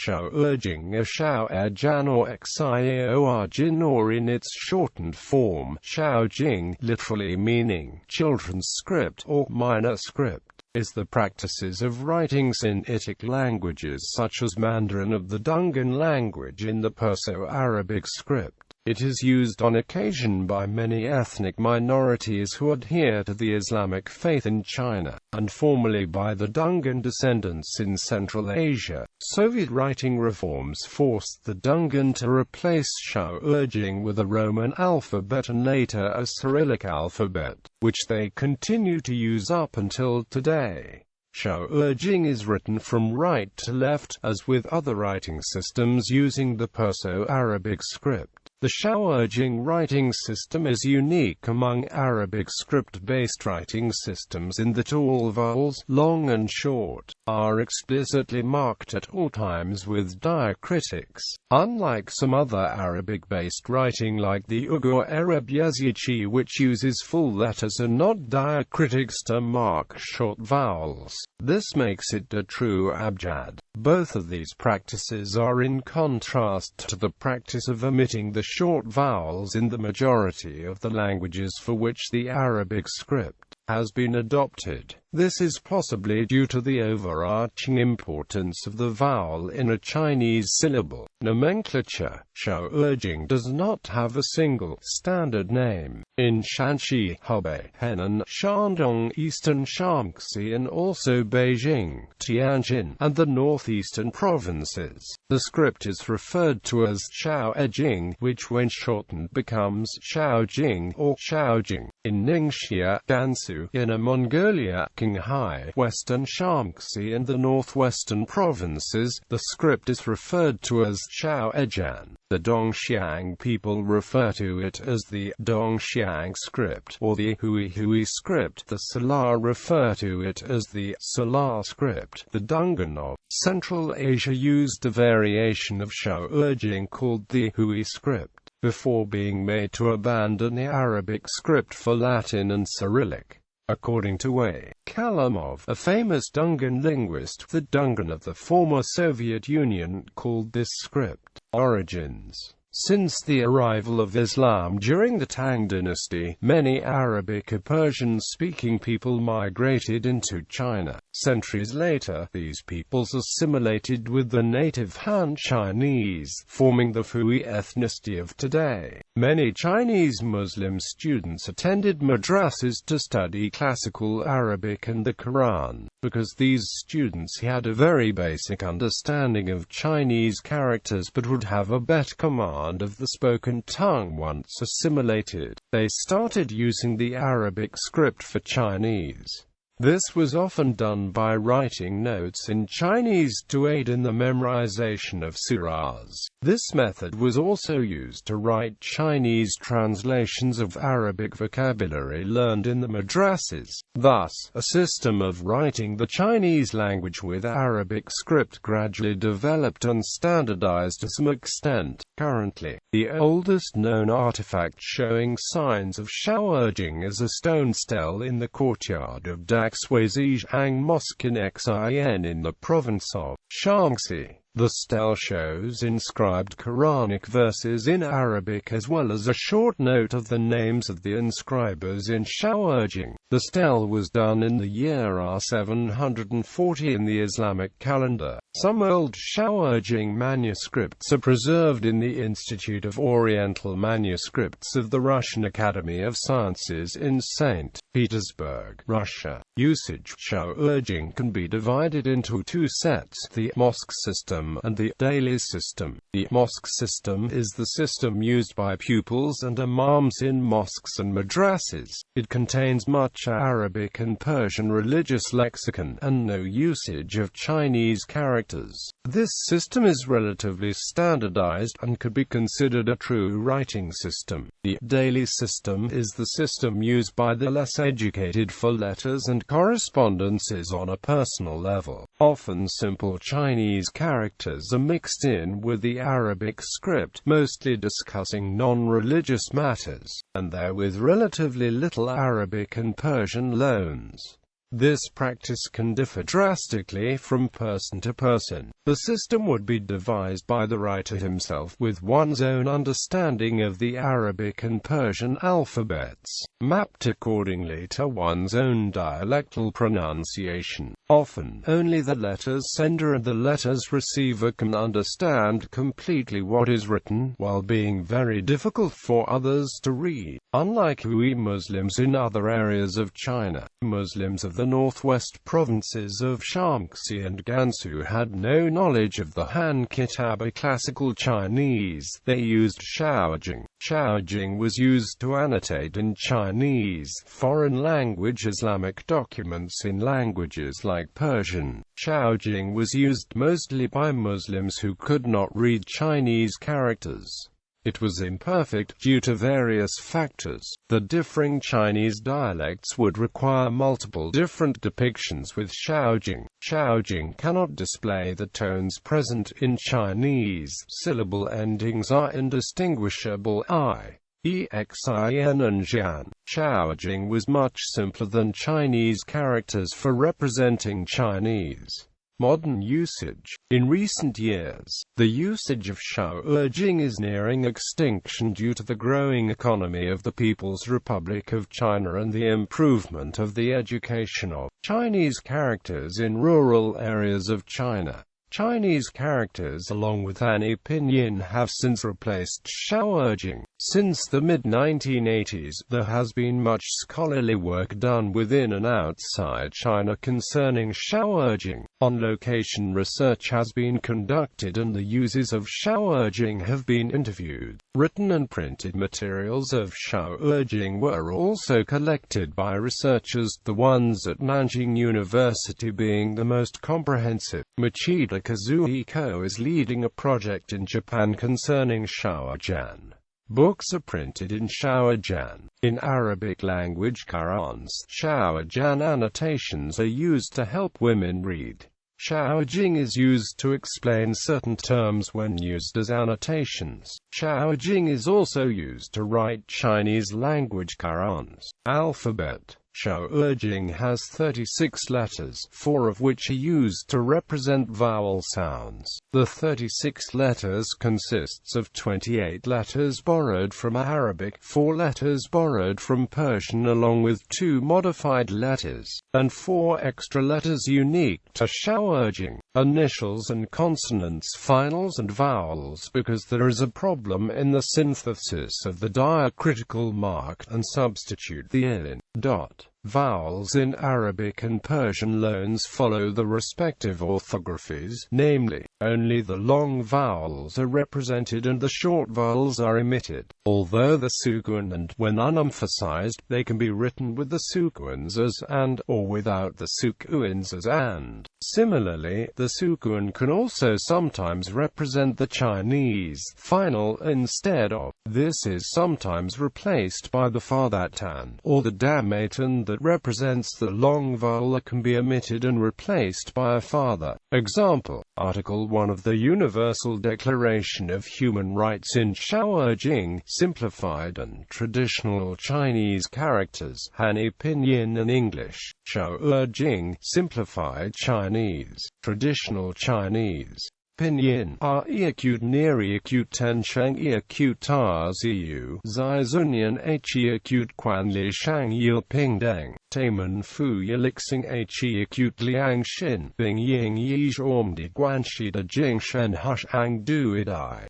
Xiao'erjing, a Xiao'erjin or Xiaorjin, or in its shortened form, Xiaojing, literally meaning children's script or minor script, is the practices of writing Sinitic languages such as Mandarin of the Dungan language in the Perso-Arabic script. It is used on occasion by many ethnic minorities who adhere to the Islamic faith in China, and formerly by the Dungan descendants in Central Asia. Soviet writing reforms forced the Dungan to replace Xiao'erjing with a Roman alphabet and later a Cyrillic alphabet, which they continue to use up until today. Xiao'erjing is written from right to left, as with other writing systems using the Perso-Arabic script. The Xiao'erjing writing system is unique among Arabic script-based writing systems in that all vowels, long and short, are explicitly marked at all times with diacritics. Unlike some other Arabic-based writing like the Xiao'erjing, which uses full letters and not diacritics to mark short vowels, this makes it a true abjad. Both of these practices are in contrast to the practice of omitting the short vowels in the majority of the languages for which the Arabic script has been adopted. This is possibly due to the overarching importance of the vowel in a Chinese syllable. Nomenclature. Xiao'erjing does not have a single, standard name. In Shanxi, Hebei, Henan, Shandong, Eastern Shaanxi and also Beijing, Tianjin, and the northeastern provinces, the script is referred to as Xiao'erjing, which when shortened becomes Xiaojing or Xiaojing. In Ningxia, Gansu, Inner Mongolia, Qinghai, Western Shaanxi and the northwestern provinces, the script is referred to as Xiao'erjin. The Dongxiang people refer to it as the Dongxiang script, or the Hui script. The Salar refer to it as the Salar script. The Dungan of Central Asia used a variation of Xiao'erjing called the Hui script, before being made to abandon the Arabic script for Latin and Cyrillic. According to A. Kalamov, a famous Dungan linguist, the Dungan of the former Soviet Union called this script origins. Since the arrival of Islam during the Tang dynasty, many Arabic or Persian-speaking people migrated into China. Centuries later, these peoples assimilated with the native Han Chinese, forming the Hui ethnicity of today. Many Chinese Muslim students attended madrasas to study classical Arabic and the Quran, because these students had a very basic understanding of Chinese characters but would have a better command of the spoken tongue once assimilated. They started using the Arabic script for Chinese. This was often done by writing notes in Chinese to aid in the memorization of surahs. This method was also used to write Chinese translations of Arabic vocabulary learned in the madrasas. Thus, a system of writing the Chinese language with Arabic script gradually developed and standardized to some extent. Currently, the oldest known artifact showing signs of Xiao'erjing is a stone stele in the courtyard of Daxuizhang Mosque in Xin in the province of Shaanxi. The stele shows inscribed Quranic verses in Arabic as well as a short note of the names of the inscribers in Xiao'erjing. The stele was done in the year R740 in the Islamic calendar. Some old Xiao'erjing manuscripts are preserved in the Institute of Oriental Manuscripts of the Russian Academy of Sciences in St. Petersburg, Russia. Usage. Xiao'erjing can be divided into two sets, the mosque system and the daily system. The mosque system is the system used by pupils and imams in mosques and madrasas. It contains much Arabic and Persian religious lexicon, and no usage of Chinese characters. This system is relatively standardized, and could be considered a true writing system. The daily system is the system used by the less educated for letters and correspondences on a personal level. Often simple Chinese characters are mixed in with the Arabic script, mostly discussing non-religious matters, and there with relatively little Arabic and Persian loans. This practice can differ drastically from person to person. The system would be devised by the writer himself, with one's own understanding of the Arabic and Persian alphabets, mapped accordingly to one's own dialectal pronunciation. Often, only the letters sender and the letters receiver can understand completely what is written, while being very difficult for others to read. Unlike Hui Muslims in other areas of China, Muslims of the northwest provinces of Shaanxi and Gansu had no knowledge of the Han Kitab, a classical Chinese. They used Xiaojing. Xiaojing was used to annotate in Chinese, foreign language Islamic documents in languages like Persian. Xiaojing was used mostly by Muslims who could not read Chinese characters. It was imperfect due to various factors. The differing Chinese dialects would require multiple different depictions with Xiaojing. Xiaojing cannot display the tones present in Chinese. Syllable endings are indistinguishable: I, xin and jian. Xiaojing was much simpler than Chinese characters for representing Chinese. Modern usage. In recent years, the usage of Xiao'erjing is nearing extinction due to the growing economy of the People's Republic of China and the improvement of the education of Chinese characters in rural areas of China. Chinese characters along with Hanny Pinyin have since replaced Xiao'erjing. Since the mid-1980s, there has been much scholarly work done within and outside China concerning Xiao'erjing. On-location research has been conducted and the users of Xiao'erjing have been interviewed. Written and printed materials of Xiao'erjing were also collected by researchers, the ones at Nanjing University being the most comprehensive. Machida Kazuhiko is leading a project in Japan concerning Xiao'erjin. Books are printed in Xiao'erjin. In Arabic language Qur'ans, Xiao'erjin annotations are used to help women read. Xiaojing is used to explain certain terms when used as annotations. Xiaojing is also used to write Chinese language Qur'ans. Alphabet. Xiao'erjing has 36 letters, 4 of which are used to represent vowel sounds. The 36 letters consists of 28 letters borrowed from Arabic, 4 letters borrowed from Persian along with 2 modified letters, and 4 extra letters unique to Xiao'erjing. Initials and consonants, finals and vowels, because there is a problem in the synthesis of the diacritical mark, and substitute the in dot. Vowels in Arabic and Persian loans follow the respective orthographies, namely, only the long vowels are represented and the short vowels are omitted. Although the sukun and, when unemphasized, they can be written with the sukuns as and, or without the sukuns as and. Similarly, the sukun can also sometimes represent the Chinese final instead of. This is sometimes replaced by the fardatan, or the damatan that represents the long vowel that can be omitted and replaced by a father. Example, Article 1 of the Universal Declaration of Human Rights in Xiao'erjing, simplified and traditional Chinese characters, Hanny Pinyin and English. Xiao'erjing, simplified Chinese, traditional Chinese. Pinyin, acute near acute tensheng acute ta ziyu, zai zunyan acute quan li shang yil ping deng, tamen fu yilixing acute liang shin, bing ying yi zhomdi guanxi de jing shen hush ang du idai.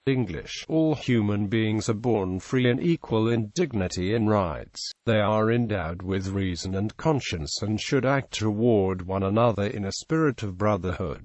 English. All human beings are born free and equal in dignity and rights. They are endowed with reason and conscience and should act toward one another in a spirit of brotherhood.